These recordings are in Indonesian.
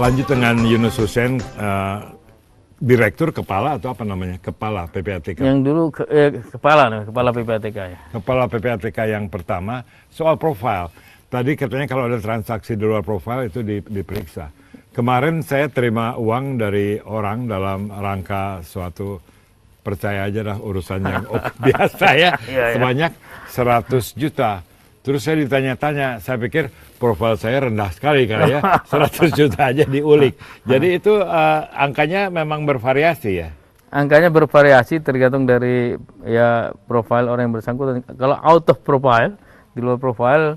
Lanjut dengan Yunus Hussein, Direktur Kepala atau apa namanya? Kepala PPATK. Yang dulu Kepala PPATK ya. Kepala PPATK yang pertama, soal profil. Tadi katanya kalau ada transaksi di luar profil itu diperiksa. Kemarin saya terima uang dari orang dalam rangka suatu, percaya aja dah urusan yang biasa ya, sebanyak 100 juta. Terus saya ditanya-tanya, saya pikir profil saya rendah sekali kali ya, 100 juta aja diulik. Jadi itu angkanya memang bervariasi ya? Angkanya bervariasi tergantung dari ya profil orang yang bersangkutan. Kalau out of profile, di luar profil,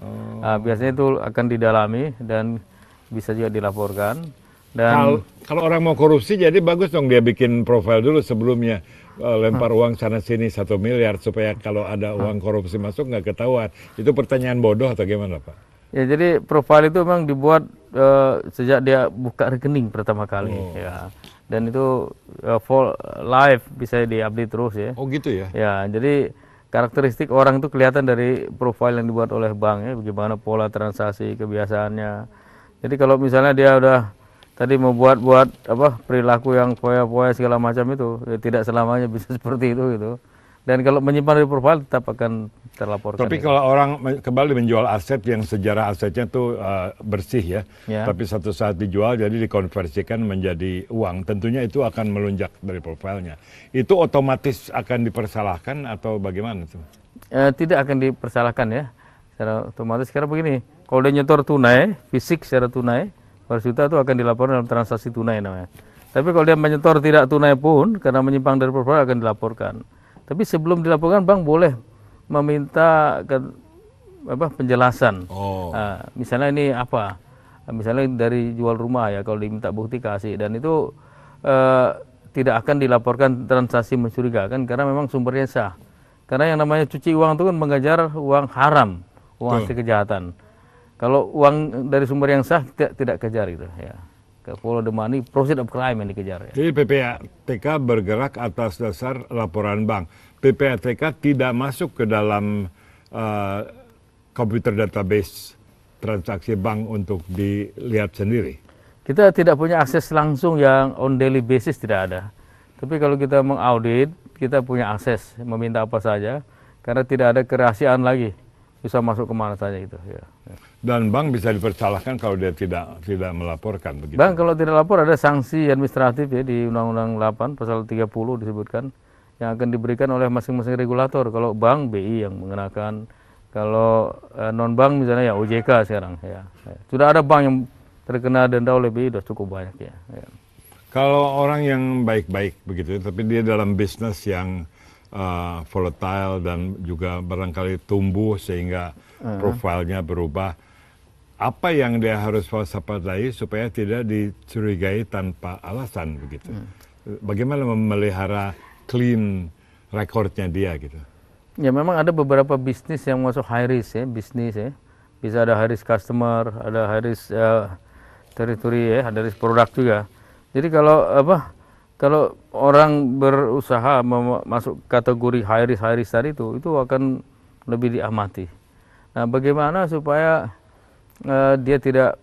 biasanya itu akan didalami dan bisa juga dilaporkan. Dan kalau orang mau korupsi, jadi bagus dong dia bikin profil dulu sebelumnya. Lempar uang sana sini 1 miliar supaya kalau ada uang korupsi masuk nggak ketahuan. Itu pertanyaan bodoh atau gimana Pak? Ya jadi profil itu memang dibuat sejak dia buka rekening pertama kali ya. Dan itu full live bisa diupdate terus ya. Oh gitu ya? Ya jadi karakteristik orang itu kelihatan dari profil yang dibuat oleh bank ya, bagaimana pola transaksi, kebiasaannya. Jadi kalau misalnya dia udah tadi mau buat apa perilaku yang foya-foya segala macam itu, ya tidak selamanya bisa seperti itu gitu. Dan kalau menyimpan dari profil tetap akan terlaporkan. Tapi kalau orang kembali menjual aset yang sejarah asetnya tuh bersih ya, tapi satu saat dijual jadi dikonversikan menjadi uang, tentunya itu akan melunjak dari profilnya. Itu otomatis akan dipersalahkan atau bagaimana tuh? Tidak akan dipersalahkan ya, secara otomatis. Karena begini, kalau dia nyetor tunai, fisik secara tunai, 100 juta itu akan dilaporkan dalam transaksi tunai namanya. Tapi kalau dia menyetor tidak tunai pun, karena menyimpang dari profil akan dilaporkan. Tapi sebelum dilaporkan, bank boleh meminta penjelasan. Misalnya ini apa? Misalnya dari jual rumah ya, kalau diminta bukti kasih. Dan itu tidak akan dilaporkan transaksi mencurigakan karena memang sumbernya sah. Karena yang namanya cuci uang itu kan mengejar uang haram, uang hasil kejahatan. Kalau uang dari sumber yang sah tidak kejar gitu ya. Follow the money, proceed of crime yang dikejar ya. Jadi PPATK bergerak atas dasar laporan bank. PPATK tidak masuk ke dalam komputer database transaksi bank untuk dilihat sendiri. Kita tidak punya akses langsung yang on daily basis, tidak ada. Tapi kalau kita mengaudit, kita punya akses meminta apa saja karena tidak ada kerahasiaan lagi. Bisa masuk kemana saja itu ya. Dan bank bisa dipersalahkan kalau dia tidak melaporkan begitu. Bank kalau tidak lapor ada sanksi administratif ya di Undang-Undang 8 pasal 30 disebutkan yang akan diberikan oleh masing-masing regulator. Kalau bank BI yang mengenakan, kalau non bank misalnya ya OJK sekarang ya. Sudah ada bank yang terkena denda oleh BI sudah cukup banyak ya. Kalau orang yang baik-baik begitu tapi dia dalam bisnis yang volatile dan juga barangkali tumbuh sehingga profilnya berubah, apa yang dia harus waspadai supaya tidak dicurigai tanpa alasan begitu? Bagaimana memelihara clean recordnya dia gitu? Ya memang ada beberapa bisnis yang masuk high risk ya, bisnis ya. Bisa ada high risk customer, ada high risk territory ya, ada risk produk juga. Jadi kalau orang berusaha masuk kategori high risk tadi itu akan lebih diamati. Nah, bagaimana supaya dia tidak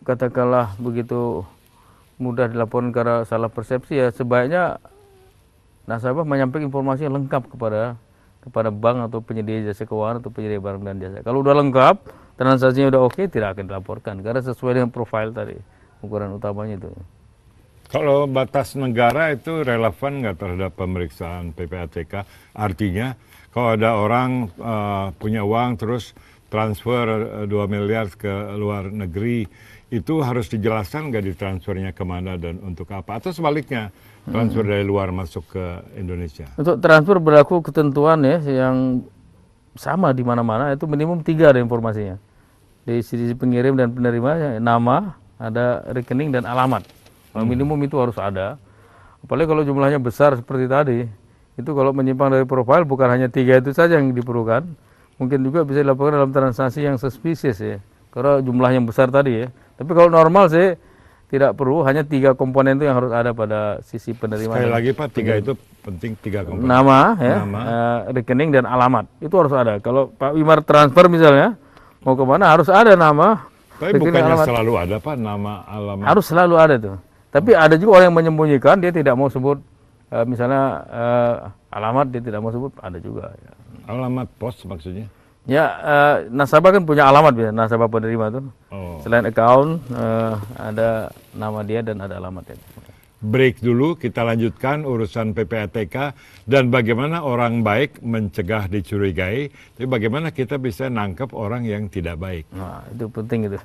katakanlah begitu mudah dilaporkan karena salah persepsi ya, sebaiknya nasabah menyampaikan informasi yang lengkap kepada bank atau penyedia jasa keuangan atau penyedia barang dan jasa. Kalau udah lengkap, transaksinya udah oke, tidak akan dilaporkan karena sesuai dengan profil tadi, ukuran utamanya itu. Kalau batas negara itu relevan nggak terhadap pemeriksaan PPATK? Artinya kalau ada orang punya uang terus transfer 2 miliar ke luar negeri, itu harus dijelaskan nggak ditransfernya kemana dan untuk apa? Atau sebaliknya, transfer dari luar masuk ke Indonesia? Untuk transfer berlaku ketentuan ya yang sama di mana-mana, itu minimum 3 ada informasinya. Di sisi pengirim dan penerima, nama, ada rekening dan alamat. Minimum itu harus ada. Apalagi kalau jumlahnya besar seperti tadi, itu kalau menyimpang dari profil bukan hanya 3 itu saja yang diperlukan, mungkin juga bisa dilakukan dalam transaksi yang suspicious ya, karena jumlah yang besar tadi ya. Tapi kalau normal sih tidak perlu, hanya 3 komponen itu yang harus ada pada sisi penerima. Sekali lagi Pak, 3 itu penting, 3 komponen. Nama, ya, rekening dan alamat itu harus ada. Kalau Pak Wimar transfer misalnya mau kemana harus ada nama, Tapi bukannya selalu ada Pak nama alamat? Harus selalu ada tuh. Tapi ada juga orang yang menyembunyikan, dia tidak mau sebut misalnya alamat, dia tidak mau sebut, ada juga. Ya. Alamat pos maksudnya? Ya, nasabah kan punya alamat, nasabah penerima tuh. Oh. Selain account, ada nama dia dan ada alamatnya. Break dulu, kita lanjutkan urusan PPATK dan bagaimana orang baik mencegah dicurigai, tapi bagaimana kita bisa nangkep orang yang tidak baik. Nah, itu penting itu.